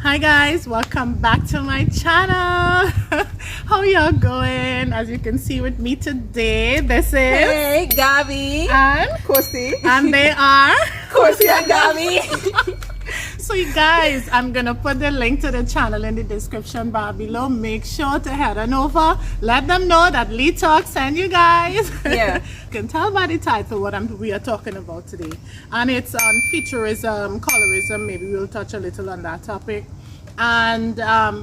Hi guys, welcome back to my channel. How y'all going? As you can see with me today, this is Hey, Gabby and Kosey, and they are Kosey and Gabby. So you guys, I'm gonna put the link to the channel in the description bar below. Make sure to head on over. Let them know that LLY Talks sent you guys. Yeah. You can tell by the title what we are talking about today. And it's on futurism, colorism. Maybe we'll touch a little on that topic. And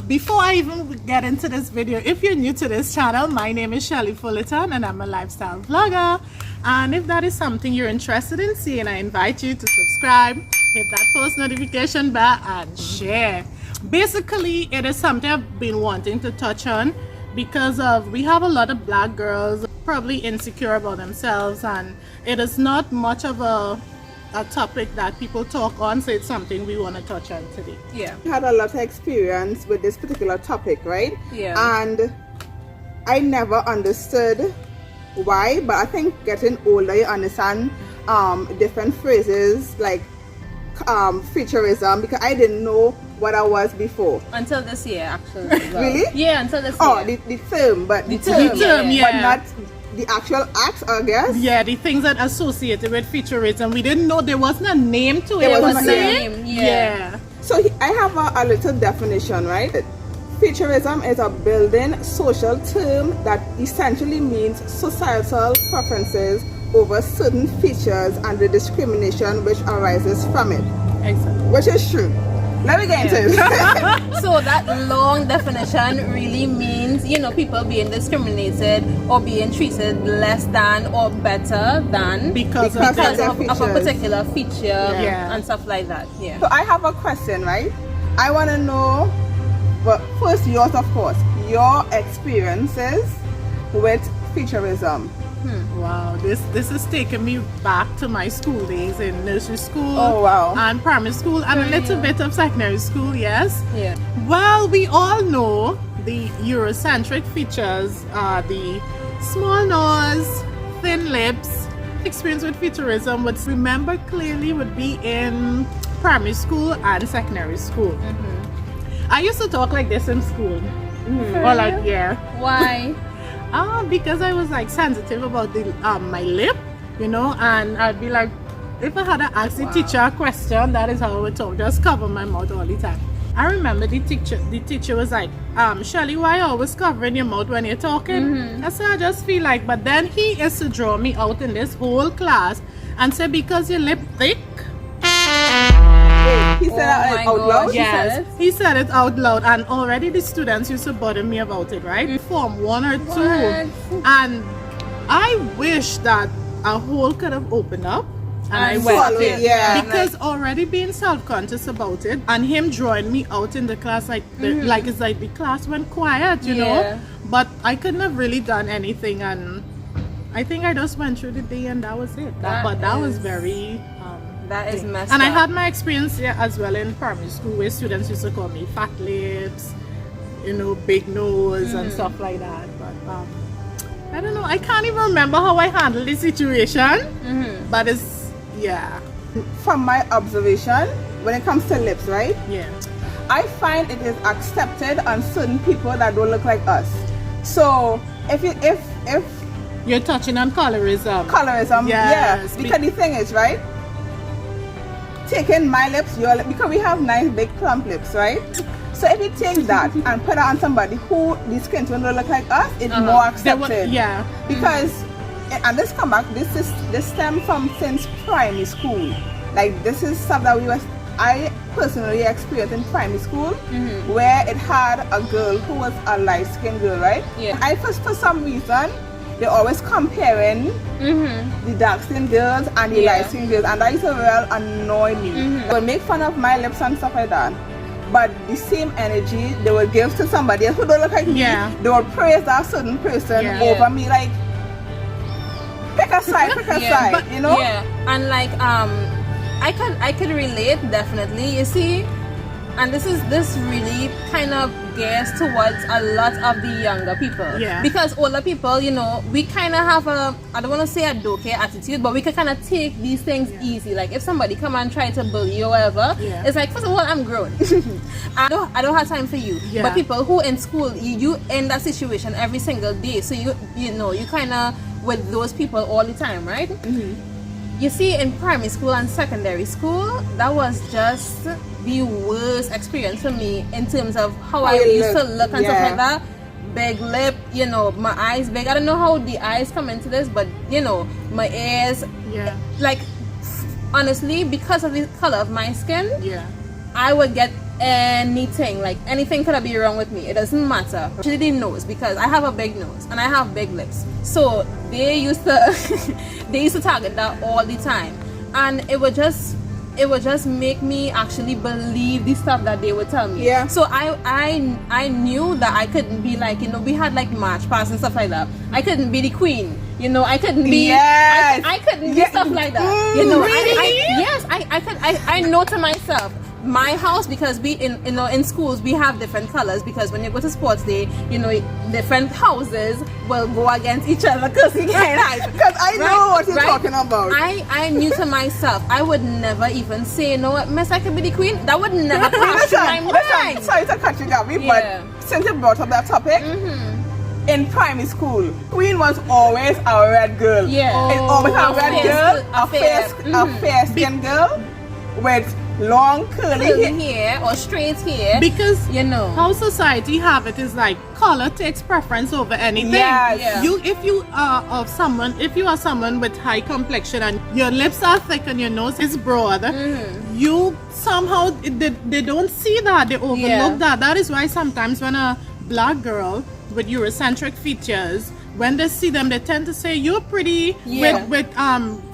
before I even get into this video, if you're new to this channel, my name is Shelly Fullerton and I'm a lifestyle vlogger. And if that is something you're interested in seeing, I invite you to subscribe, hit that post notification bell and share. Basically, it is something I've been wanting to touch on because we have a lot of black girls probably insecure about themselves, and it is not much of a topic that people talk on, so it's something we want to touch on today. Yeah. I had a lot of experience with this particular topic, right? Yeah. And I never understood why, but I think getting older you understand different phrases like futurism, because I didn't know what I was before. Until this year, actually. Really? Yeah, until this year. Oh, the term, but The term, yeah. but not the actual acts, I guess. Yeah, the things that associated with futurism, we didn't know there wasn't a name to it. There It was wasn't a saying, name, yeah. So I have a little definition, right? Futurism is a building social term that essentially means societal preferences over certain features and the discrimination which arises from it. Exactly. Which is true. Let me get into it. So that long definition really means, you know, people being discriminated or being treated less than or better than Because Because because of their of a features. particular feature Yeah. and stuff like that. Yeah. So I have a question, right? I want to know, well, first yours, of course, your experiences with futurism. Wow, this is taking me back to my school days in nursery school. Oh, wow. And primary school and a little bit of secondary school, yes. Yeah. Well, we all know the Eurocentric features are the small nose, thin lips. Experience with futurism, would remember clearly would be in primary school and secondary school. I used to talk like this in school. Or like, yeah. Why? Because I was like sensitive about the my lip, you know, and I'd be like, if I had to ask the teacher a question, that is how I would talk, just cover my mouth all the time. I remember the teacher was like, Shelly, why you always covering your mouth when you're talking? I said, I just feel like, but then he is to draw me out in this whole class and say, because your lip thick. Wait, he said that my out God. loud? Yeah. Yes, said it? he said it out loud, and already the students used to bother me about it, right? Form 1 or 2. What? And I wish that a hole could have opened up and I And went swallow in. it, yeah. Because already being self-conscious about it and him drawing me out in the class, like like it's like the class went quiet, you Yeah. know. But I couldn't have really done anything, and I think I just went through the day and that was it. That But that was is- very That is messed and up. I had my experience here as well in primary school, where students used to call me fat lips, you know, big nose and stuff like that. But I don't know, I can't even remember how I handled the situation. But it's, yeah, From my observation, when it comes to lips, right? yeah. I find it is accepted on certain people that don't look like us. So if You're touching on colorism. colorism, Yes, yeah. Because the thing is, right? Taking my lips, your lip, because we have nice big plump lips, right? So if you take that and put it on somebody who the skin tone don't look like us, it's more They were- accepted. yeah. Because and this come back, this stem from since primary school. Like this is stuff that I personally experienced in primary school, where it had a girl who was a light skinned girl, right? Yeah. I first, for some reason, they're always comparing the dark skinned girls and the Yeah. light skinned girls, and that used to really annoy me. They would make fun of my lips and stuff like that. But the same energy they would give to somebody else who don't look like Yeah. me, they would praise that certain person Yeah. over me. Like, pick a side, Yeah, you know? Yeah, and like I could relate definitely. You see, And this really kind of gears towards a lot of the younger people. Yeah. Because older people, you know, we kind of have I don't want to say a doke attitude, but we can kind of take these things easy. Like if somebody come and try to bully you or whatever, it's like, first of all, I'm grown. I don't have time for you. Yeah. But people who in school, you in that situation every single day. So you know, you kind of with those people all the time, right? You see, in primary school and secondary school, that was just the worst experience for me in terms of how I used to look and stuff like that. Big lip, you know, my eyes big. I don't know how the eyes come into this, but you know, my ears. Yeah. Like, honestly, because of the color of my skin, I I would get anything. Like anything could be wrong with me. It doesn't matter. Actually, the nose, because I have a big nose and I have big lips. So they used to target that all the time, and it would just make me actually believe the stuff that they would tell me. Yeah. So I knew that I couldn't be like, you know, we had like march past and stuff like that. I couldn't be the queen. You know, I couldn't be. Yes. I couldn't be stuff like that. You know, really? I know to myself. My house, because we in schools we have different colors, because when you go to sports day, you know, different houses will go against each other because you can't hide. Because I know what you're talking about. I knew to myself, I would never even say, you know what, miss, I could be the queen. That would never pass through my mind. Sorry to cut you, Gabby, Yeah. but since you brought up that topic, in primary school, queen was always a red girl. Yeah. It's always a red girl, a a fair skinned girl with long curly hair or straight hair, because you know how society have it is like color takes preference over anything. Yes. Yeah. If you are someone with high complexion and your lips are thick and your nose is broad, you somehow they don't see that, they overlook that. That is why sometimes when a black girl with Eurocentric features, when they see them, they tend to say you're pretty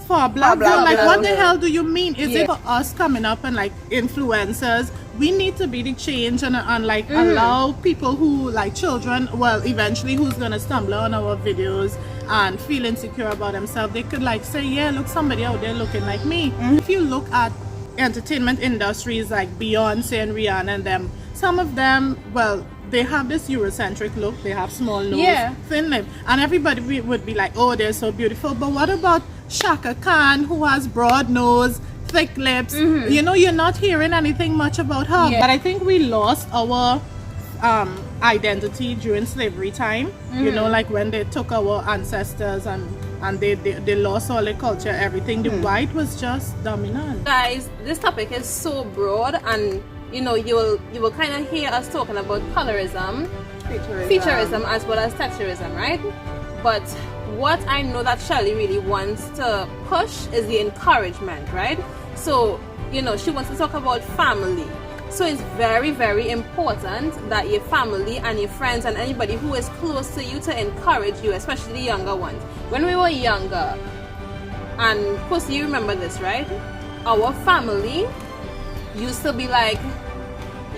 for a black girl. Like, what the hell do you mean? Is it for us coming up and like influencers? We need to be the change and like allow people who like children, well, eventually who's gonna stumble on our videos and feel insecure about themselves, they could like say, yeah, look, somebody out there looking like me. If you look at entertainment industries like Beyonce and Rihanna and them, some of them, well, they have this Eurocentric look. They have small nose, thin lip, and everybody would be like, oh, they're so beautiful. But what about Shaka Khan, who has broad nose, thick lips? You know, you're not hearing anything much about her. But I think we lost our identity during slavery time. You know, like when they took our ancestors and they lost all their culture, everything. The white was just dominant. Guys, this topic is so broad, and you know, you will kind of hear us talking about colorism, featurism, as well as texturism, right? But what I know that Shelly really wants to push is the encouragement, right? So, you know, she wants to talk about family. So it's very, very important that your family and your friends and anybody who is close to you to encourage you, especially the younger ones. When we were younger, and of course you remember this, right? Our family used to be like,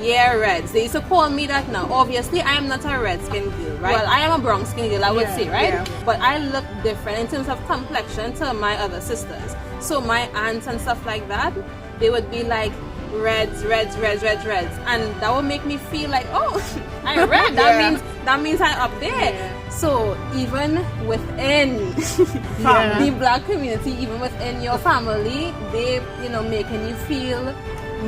yeah, reds. They used to call me that now. Obviously, I am not a red skin girl, right? Well, I am a brown skin girl, I would say, right? Yeah. But I look different in terms of complexion to my other sisters. So my aunts and stuff like that, they would be like, reds, and that would make me feel like, oh, I'm red. That means I'm up there. Yeah. So even within the black community, even within your family, they, you know, making you feel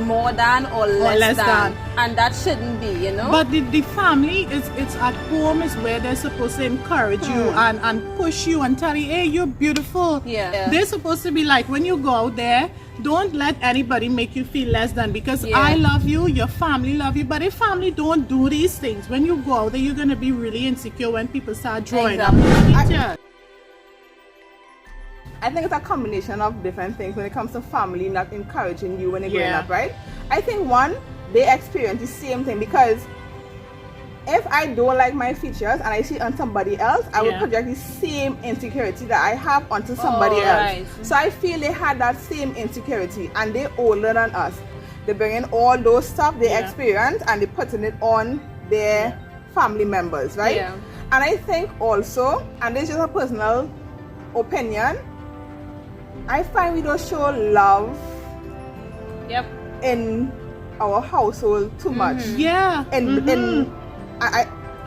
more than or less than, and that shouldn't be, you know. But the family it's at home is where they're supposed to encourage you and push you and tell you, hey, you're beautiful. They're supposed to be like, when you go out there, don't let anybody make you feel less than, because I love you, your family love you. But if family don't do these things, when you go out there, you're gonna be really insecure when people start drawing up. I think it's a combination of different things when it comes to family not encouraging you when you're growing up, right? I think one, they experience the same thing, because if I don't like my features and I see it on somebody else, I will project the same insecurity that I have onto somebody else. Right. So I feel they had that same insecurity, and they're older than us. They're bringing all those stuff they experience and they're putting it on their family members, right? Yeah. And I think also, and this is just a personal opinion, I find we don't show love in our household too much. Yeah. And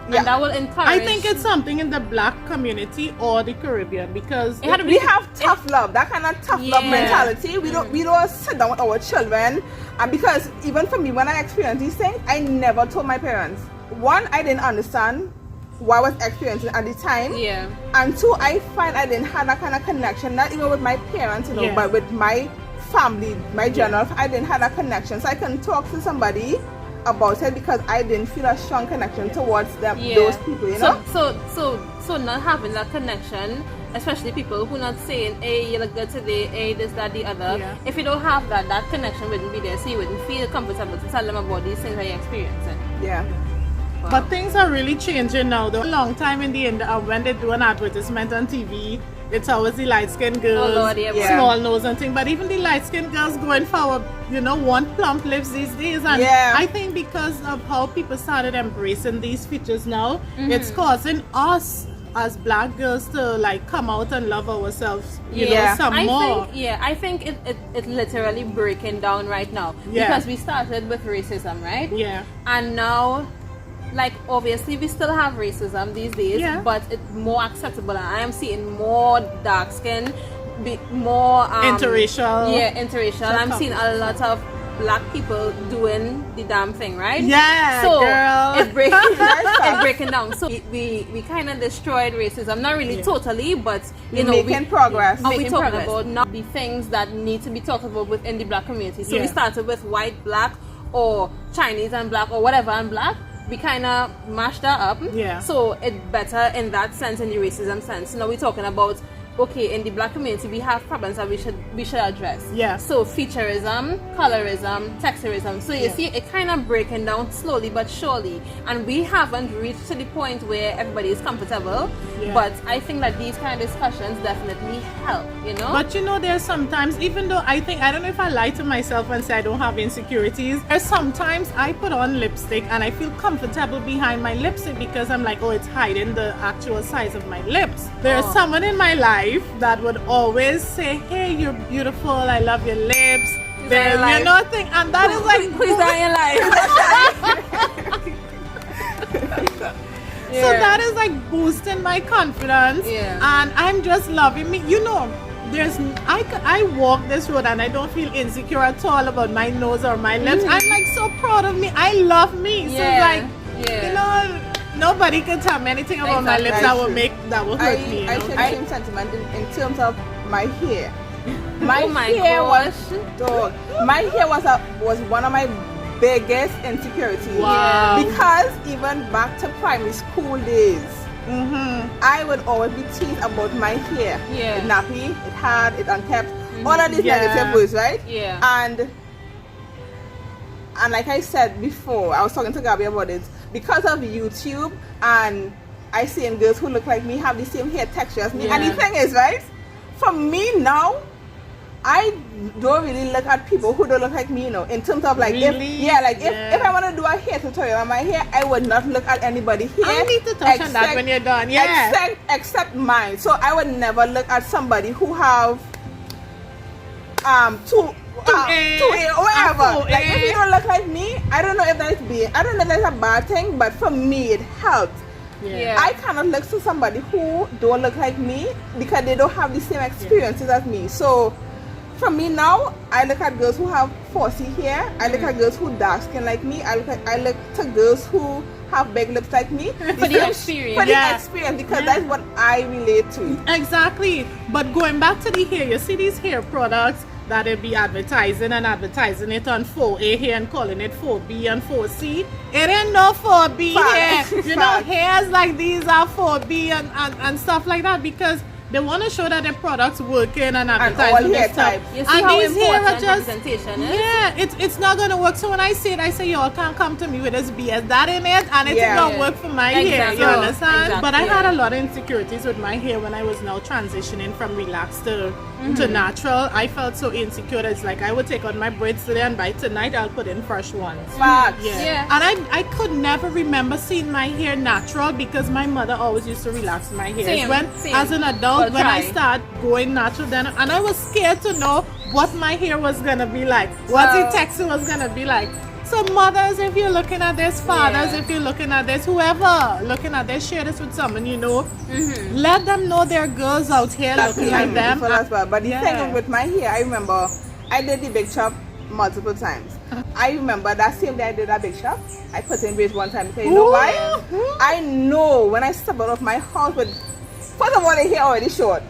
And that will encourage. I think it's something in the black community or the Caribbean because we have tough love, that kind of tough love mentality. We don't sit down with our children, and because even for me, when I experienced these things, I never told my parents. One, I didn't understand what I was experiencing at the time. Yeah. And two, I find I didn't have that kind of connection, not even with my parents, but with my family, my general. I didn't have that connection, so I can talk to somebody about it because I didn't feel a strong connection towards them, those people, you know. So not having that connection, especially people who not saying, hey, you look good today, hey, this, that, the other. Yeah. If you don't have that connection wouldn't be there, so you wouldn't feel comfortable to tell them about these things that you're experiencing. Yeah. Wow. But things are really changing now. Though a long time in the end, when they do an advertisement on TV, it's always the light-skinned girls, Lord, small nose and thing. But even the light-skinned girls going forward, want plump lips these days. And I think because of how people started embracing these features now, it's causing us as black girls to like come out and love ourselves, some more. I think it's literally breaking down right now. Yeah. Because we started with racism, right? Yeah. And now, like, obviously we still have racism these days, but it's more acceptable, and I am seeing more dark skin, more interracial. Yeah, interracial. I'm seeing a lot of black people doing the damn thing, right? Yeah, so girl. it's breaking down. So we kind of destroyed racism, not really totally, but making progress. And we're talking about not the things that need to be talked about within the black community. So we started with white, black, or Chinese and black, or whatever and black. We kind of mashed that up. Yeah. So it's better in that sense, in the racism sense. Now we're talking about, okay, in the black community we have problems that we should address. Yeah. So featurism, colorism, texturism. So you see it kind of breaking down slowly but surely. And we haven't reached to the point where everybody is comfortable. Yeah. But I think that these kind of discussions definitely help, But there's sometimes, even though I don't know if I lie to myself and say I don't have insecurities, there's sometimes I put on lipstick and I feel comfortable behind my lipstick because I'm like, oh, it's hiding the actual size of my lips. There's someone in my life that would always say, hey, you're beautiful, I love your lips. Then and that is like, who's that in life? So that is like boosting my confidence, and I'm just loving me. I walk this road and I don't feel insecure at all about my nose or my lips. I'm like so proud of me. I love me. So nobody can tell me anything about my lips that will hurt me. I share the same sentiment in terms of my hair. My hair was one of my biggest insecurities. Wow. Because even back to primary school days, I would always be teased about my hair. Yeah. It nappy, it hard, it unkept, all of these negative words, right? Yeah. And like I said before, I was talking to Gabby about it, because of YouTube and I seeing girls who look like me have the same hair texture as me. And the thing is, right, for me now, I don't really look at people who don't look like me, in terms of like, really? If I want to do a hair tutorial on my hair, I would not look at anybody here. I need to touch on that when you're done, except mine. So I would never look at somebody who have 2A or whatever. Like, if you don't look like me, I don't know if that's a bad thing, but for me it helps. Yeah. I cannot look to somebody who don't look like me because they don't have the same experiences as me. So for me now, I look at girls who have 4C hair. I look at girls who dark skin like me. I look to girls who have big lips like me. For the experience. Because that's what I relate to. Exactly. But going back to the hair, you see these hair products that they be advertising it on 4A hair and calling it 4B and 4C. It ain't no 4B hair. Hairs like these are 4B and stuff like that because they want to show that their products working and advertising this stuff. You see how important representation is? Yeah, it's not going to work. So when I say it, I say, y'all can't come to me with this BS that in it, and it's not work for my hair. You understand? Exactly, but I had a lot of insecurities with my hair when I was now transitioning from relaxed to natural. I felt so insecure. It's like I would take out my braids today and by tonight I'll put in fresh ones. Yeah. And I could never remember seeing my hair natural because my mother always used to relax my hair. As an adult, when I started going natural then, and I was scared to know what my hair was gonna be like, what the texture was gonna be like. So mothers, if you're looking at this, fathers, if you're looking at this, whoever looking at this, share this with someone you know. Let them know there are girls out here looking like them. As well. But the thing with my hair, I remember I did the big chop multiple times. I remember that same day I did that big chop, I put in braids one time because you know why? I know when I step out of my house with, first of all, the hair already short.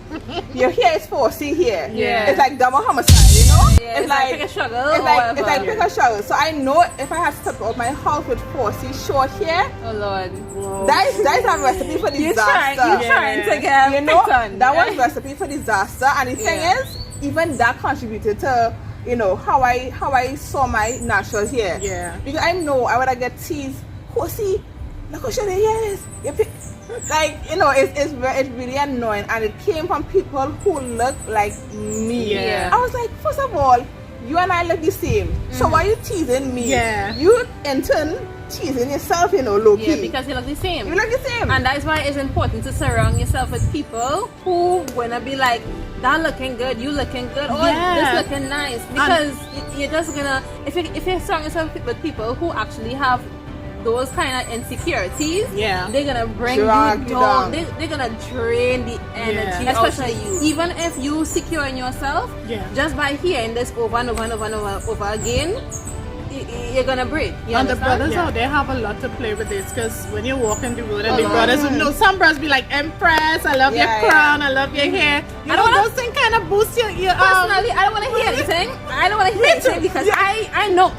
Your hair is 4C here. It's like double homicide, you know? It's like pick a struggle. It's like pick a struggle. So I know if I had stepped out of my house with 4C short hair, oh Lord. Whoa. That is a recipe for disaster. You're trying to get, you know, that was a recipe for disaster. And the thing is, even that contributed to, you know, how I saw my natural hair. Because I know I would have get teased. Kosey, look how short the hair is. Like, you know, it's really annoying, and it came from people who look like me. I was like, first of all, you and I look the same. So why are you teasing me? You in turn teasing yourself, you know, low key. Yeah, because you look the same. You look the same. And that's why it's important to surround yourself with people who wanna be like, that looking good, you looking good, or this looking nice. Because you're just gonna, if you surround yourself with people who actually have those kind of insecurities, they're gonna bring you down. They're gonna drain the energy, especially you. Even if you secure in yourself, just by hearing this over and over and over and over again, you're gonna break. And the brothers out there have a lot to play with this, because when you walk in the road and the brothers would know, some brothers be like, Empress, I love your crown, I love your hair. You know, those things kind of boost your personally, I don't want to hear anything. I don't want to hear anything because I know.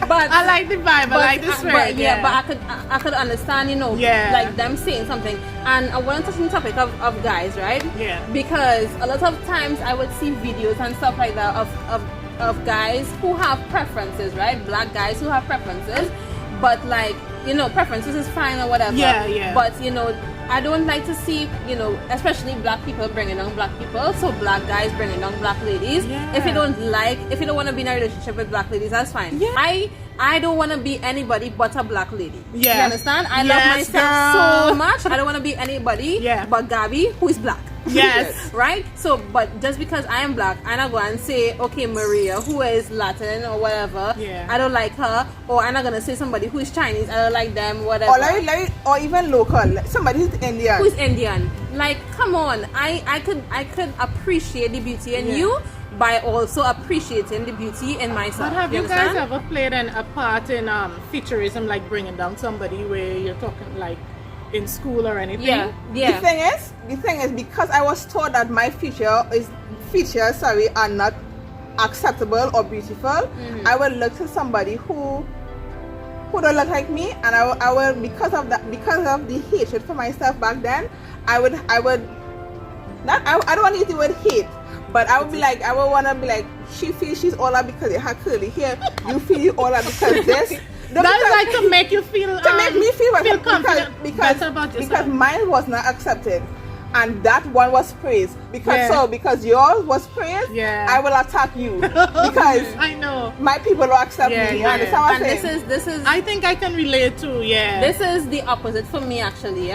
But I like the vibe, I like the spirit. But I could understand, you know, like them saying something. And I want to touch on the topic of guys, right? Because a lot of times I would see videos and stuff like that of guys who have preferences, right? Black guys who have preferences, but like, you know, preferences is fine or whatever. But you know, I don't like to see, you know, especially black people bringing down black people. So black guys bringing down black ladies. If you don't want to be in a relationship with black ladies, that's fine. I don't want to be anybody but a black lady. You understand? I love myself so much. I don't want to be anybody but Gabby, who is black. Right? So, but just because I am black, I'm not going to say, okay, Maria, who is Latin or whatever, I don't like her. Or I'm not going to say somebody who is Chinese, I don't like them, whatever. Or even local, somebody who's Indian. Who's Indian. Like, come on. I could appreciate the beauty in you by also appreciating the beauty in myself. But have you guys ever played a part in Featurism, like bringing down somebody where you're talking like in school or anything? The thing is, because I was taught that my features are not acceptable or beautiful, I would look to somebody who don't look like me, and I will because of the hatred for myself back then, I don't want to use the word hate, but I would want to be like, she feels she's all up because it had curly hair, you feel you all up because this. That is like to make you feel make me feel confident better about yourself. Because mine was not accepted, and that one was praised. Because yours was praised, I will attack you because I know my people don't accept me. And this is I think I can relate to. This is the opposite for me actually.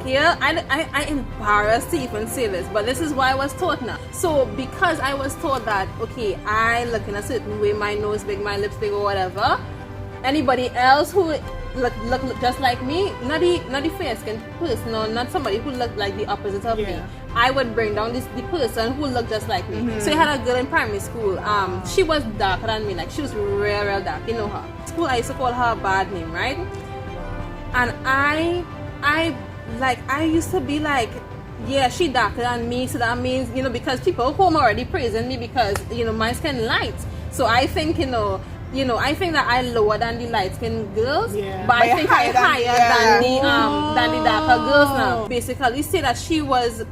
Here, I embarrassed to even say this, but this is why I was taught now. So because I was taught that, okay, I look in a certain way, my nose big, my lips big or whatever, anybody else who look just like me, not the fair skinned person, or not somebody who looked like the opposite of me, I would bring down the person who looked just like me. So I had a girl in primary school, she was darker than me, like she was real dark, you know her. School, I used to call her a bad name, right? And I used to be like, yeah, she darker than me, so that means, you know, because people home already praising me because, you know, my skin light. So I think, I think that I lower than the light skinned girls, but I think I'm higher than the darker girls now. Basically, say that she was.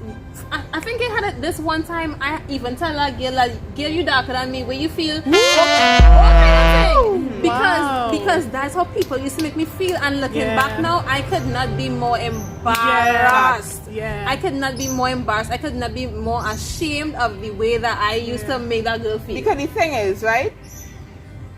I think I had it this one time. I even tell her, girl, you darker than me. Where you feel? Because that's how people used to make me feel. And looking back now, I could not be more embarrassed. I could not be more embarrassed. I could not be more ashamed of the way that I used to make that girl feel. Because the thing is, right?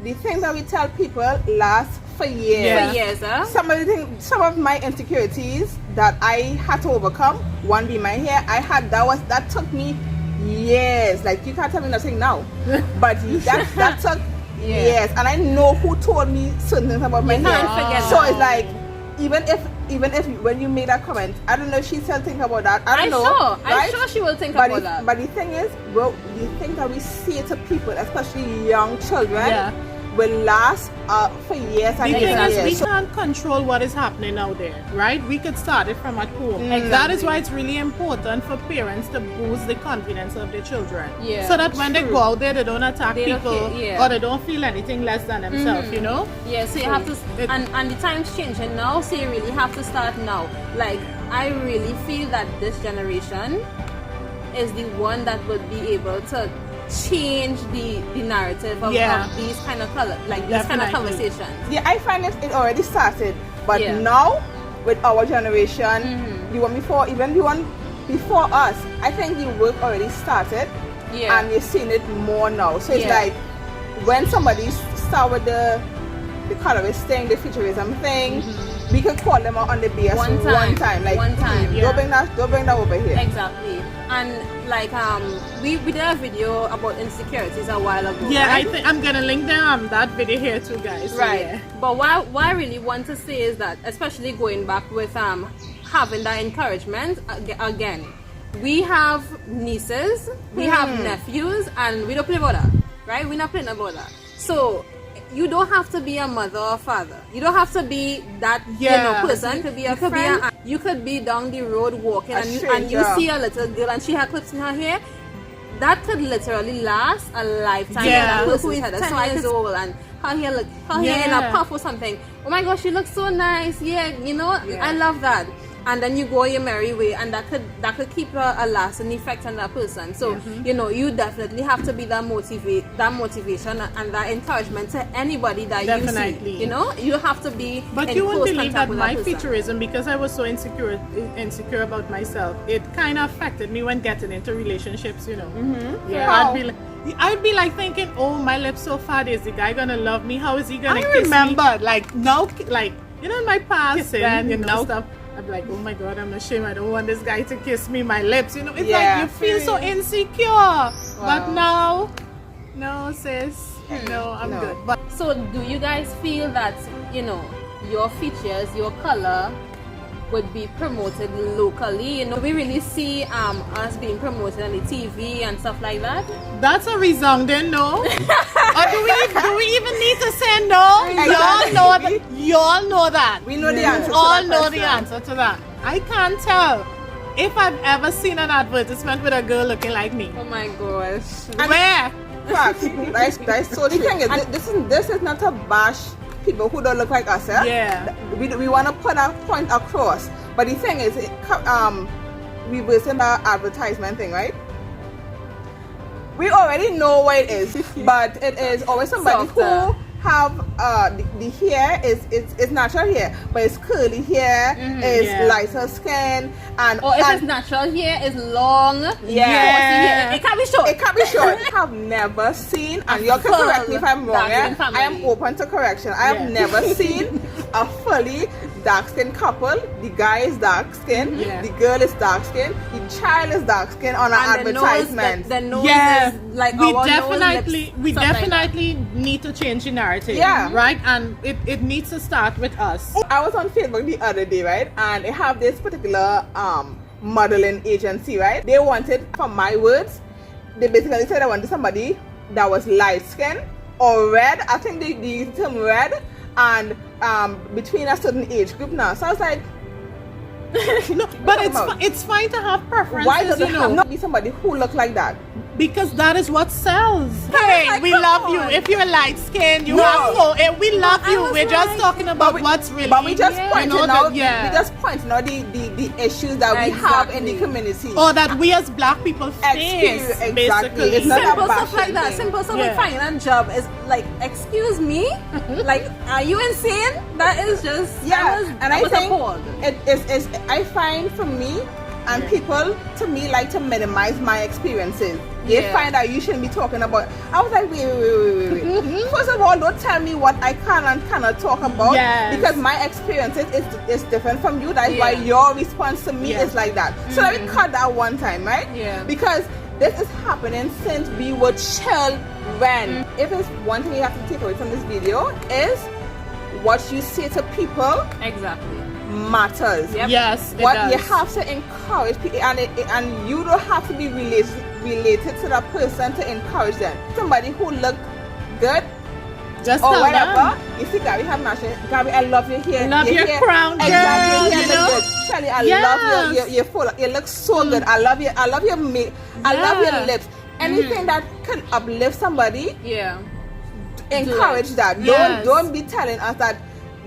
The things that we tell people last for years. For years, huh? Some of my insecurities that I had to overcome, one being my hair, that took me years. Like, you can't tell me nothing now. But that took Yes, and I know who told me certain things about my You hair. can't forget So that. it's like, even if when you made that comment, I don't know if she still think about that. I don't know. I'm right? sure she will think But about that. But the thing is, well, the thing that we say to people, especially young children, will last for years and The years thing and is, we years. can't control what is happening out there, right? We could start it from at home. That is why it's really important for parents to boost the confidence of their children. Yeah, So that when they go out there, they don't attack They don't people feel- or they don't feel anything less than themselves, you know? Yeah, so you have to, and the time's changing now, so you really have to start now. Like, I really feel that this generation is the one that would be able to change the narrative of these kind of these kind of conversations. Yeah, I find it already started, but Yeah. now with our generation, the one before, even the one before us, I think the work already started, and we're seeing it more now. So it's like when somebody start with the colorist thing, the futurism thing, we could call them out on the BS one time. Like, one time. don't bring that over here. Exactly. And like we did a video about insecurities a while ago. Yeah, right? I think I'm gonna link that video here too, guys. So Right. yeah. But what I really want to say is that, especially going back with having that encouragement again, we have nieces, we have nephews, and we don't play about that, right? We're not playing about that. So you don't have to be a mother or father. You don't have to be that person. You could be a friend. You could be down the road walking and you see a little girl and she has clips in her hair. That could literally last a lifetime. Yeah. That person is 10 years old and her hair in a puff or something. Oh my gosh, she looks so nice. Yeah, you know, I love that. And then you go your merry way, and that could keep a lasting effect on that person. So you know, you definitely have to be that motivation and that encouragement to anybody that you see. You know, you have to be. But you won't believe that my featurism, because I was so insecure about myself, it kind of affected me when getting into relationships. You know, How? I'd be like thinking, oh, my lips so fat. Is the guy gonna love me? How is he gonna kiss me? I remember, like now, like you know, in my past, then you know stuff. I'm like, oh my god, I'm ashamed. I don't want this guy to kiss me, my lips. You know, it's like you feel so insecure. Wow. But now, no, sis, no, I'm good. But so, do you guys feel that, you know, your features, your color would be promoted locally? You know, we really see us being promoted on the TV and stuff like that. That's a resounding no. Or do we even need to say no? Exactly. Y'all know that. We know the answer. All know the answer to that. I can't tell if I've ever seen an advertisement with a girl looking like me. Oh my gosh. Where? That's so true. The thing is, this is not to bash people who don't look like us. Yeah. We want to put our point across. But the thing is, we was in that advertisement thing, right? We already know what it is, but it is always somebody who have the hair is natural hair, but it's curly hair, it's lighter skin, and if it's natural hair, it's long. Yeah. It can't be short. It can't be short. I have never seen, and you can correct me if I'm wrong. I am open to correction. I have never seen a fully dark skinned couple. The guy is dark skinned, the girl is dark skinned, the child is dark skinned on an advertisement. The nose is like we definitely need to change the narrative. Yeah. Right? And it needs to start with us. I was on Facebook the other day, right? And they have this particular modeling agency, right? They wanted, from my words, they basically said I wanted somebody that was light skinned or red. I think they used the term red, and between a certain age group now. So I was like, no, but it's fine to have preferences. Why does it not be somebody who look like that? Because that is what sells. Hey, we love you. If you're light skinned, you have to. We love you. We're just talking about what's really. But we just pointing out. We just pointing out the issues that we have in the community, or that we as Black people face. Exactly. Basically, it's not simple a stuff like that. thing. Simple stuff like finding a job is like, excuse me, like, are you insane? That is just I was appalled. I find for me and people to me like to minimize my experiences. They find out you shouldn't be talking about. I was like, wait. First of all, don't tell me what I can and cannot talk about, because my experiences is different from you. That's why your response to me is like that. So let me cut that one time, right? Yeah. Because this is happening since we were child when if it's one thing you have to take away from this video is what you say to people Exactly. matters. Yep. Yes, it What does. you have to encourage people, and you don't have to be related to that person to encourage them. Somebody who look good Just or tell whatever. them. You see, Gabby have mentioned, Gabby, I love your hair. Love your hair, crown, girl, exactly. Your you hair know? look good. Shelly, I Yes. love your full. You look so good. I love your make. I love your Yeah. lips. Anything that can uplift somebody, Yeah. encourage that. Yes. Don't be telling us that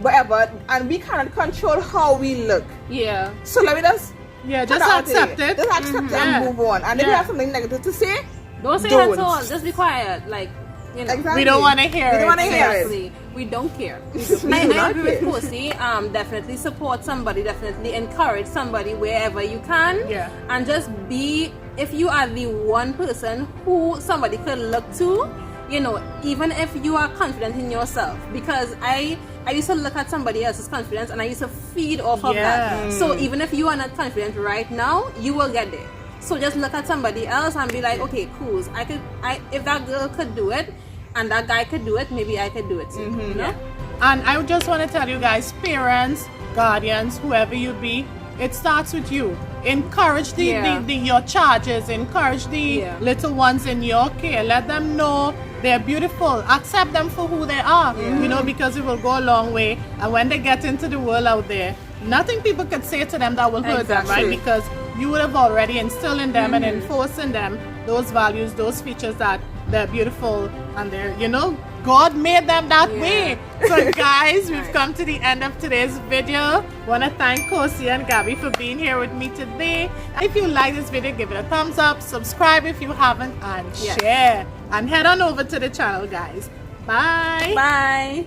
whatever, and we cannot control how we look. Yeah. So let me just Yeah, put just that out accept there. it. Just accept it Yeah. and move on. And if you Yeah. have something negative to say, Don't say Don't. that at all. Just be quiet. Like, you know. exactly. We don't want to hear We it. don't want to hear it. Exactly. We don't care. do I not agree with care. Kosey. Definitely support somebody. Definitely encourage somebody wherever you can. Yeah. And just be, if you are the one person who somebody could look to, you know, even if you are confident in yourself. Because I used to look at somebody else's confidence and I used to feed off of Yeah. that. So even if you are not confident right now, you will get there. So just look at somebody else and be like, okay, cool. If that girl could do it and that guy could do it, maybe I could do it too. You know? And I just want to tell you guys, parents, guardians, whoever you be, it starts with you. Encourage your charges, encourage the Yeah. little ones in your care. Let them know they're beautiful. Accept them for who they are, you know, because it will go a long way. And when they get into the world out there, nothing people could say to them that will hurt them, right? Exactly. Because you would have already instilled in them and enforcing them those values, those features that they're beautiful and they're, you know, God made them that Yeah. way. So guys, we've come to the end of today's video. Want to thank Kosey and Gabby for being here with me today. If you like this video, give it a thumbs up, subscribe if you haven't, and Yeah. share. And head on over to the channel, guys. Bye. Bye.